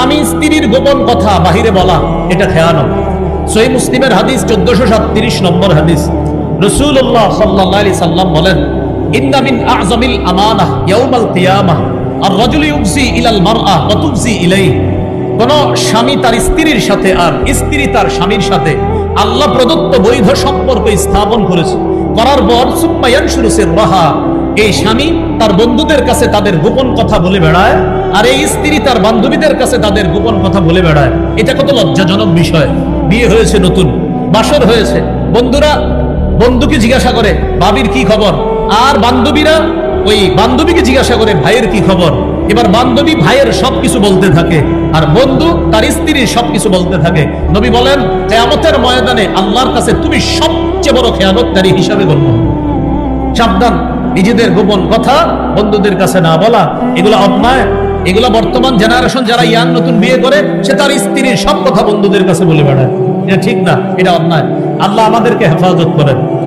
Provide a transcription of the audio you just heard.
স্বামী স্ত্রীর গোপন কথা বাহিরে বলা এটা খেয়ানত। সহিহ মুসলিমের হাদিস 1437 নম্বর হাদিস, রাসূলুল্লাহ সাল্লাল্লাহু আলাইহি সাল্লাম বলেন, ইন্না মিন আ'যামিল আমানাহ ইয়াউমাল কিয়ামাহ আর-রাজুলু ইউফজি ইলাল মারআ ওয়া তুফজি ইলাইহি। কোন স্বামী তার স্ত্রীর সাথে আর স্ত্রী তার স্বামীর সাথে আল্লাহ প্রদত্ত বৈধ সম্পর্ক স্থাপন করেছে, করার পর সুম্মা ইয়ানশুরু সিররাহা, এই স্বামী তার বন্ধুদের কাছে তাদের গোপন কথা বলে বেড়ায়, আর এই স্ত্রী তার বান্ধবীদের কাছে তাদের গোপন কথা বলে বেড়ায়। এটা কত লজ্জাজনক বিষয়। বিয়ে হয়েছে, নতুন বাসর হয়েছে, বন্ধুরা বন্ধুকে জিজ্ঞাসা করে ভাবির কি খবর, আর বান্ধবীরা ওই বান্ধবীকে জিজ্ঞাসা করে ভাইয়ের কি খবর। এবার বান্ধবী ভাইয়ের সবকিছু বলতে থাকে, আর বন্ধু তার স্ত্রীর সবকিছু বলতে থাকে। নবী বলেন, কিয়ামতের ময়দানে আল্লাহর কাছে তুমি সবচেয়ে বড় খেয়ানতকারী হিসাবে গণ্য হবে। সাবধান, নিজেদের গোপন কথা বন্ধুদের কাছে না বলা, এগুলো অন্যায়। এগুলো বর্তমান জেনারেশন যারা ইয়াং নতুন বিয়ে করে, সে তার স্ত্রীর সব কথা বন্ধুদের কাছে বলে বেড়ায়। এটা ঠিক না, এটা অন্যায়। আল্লাহ আমাদেরকে হেফাজত করেন।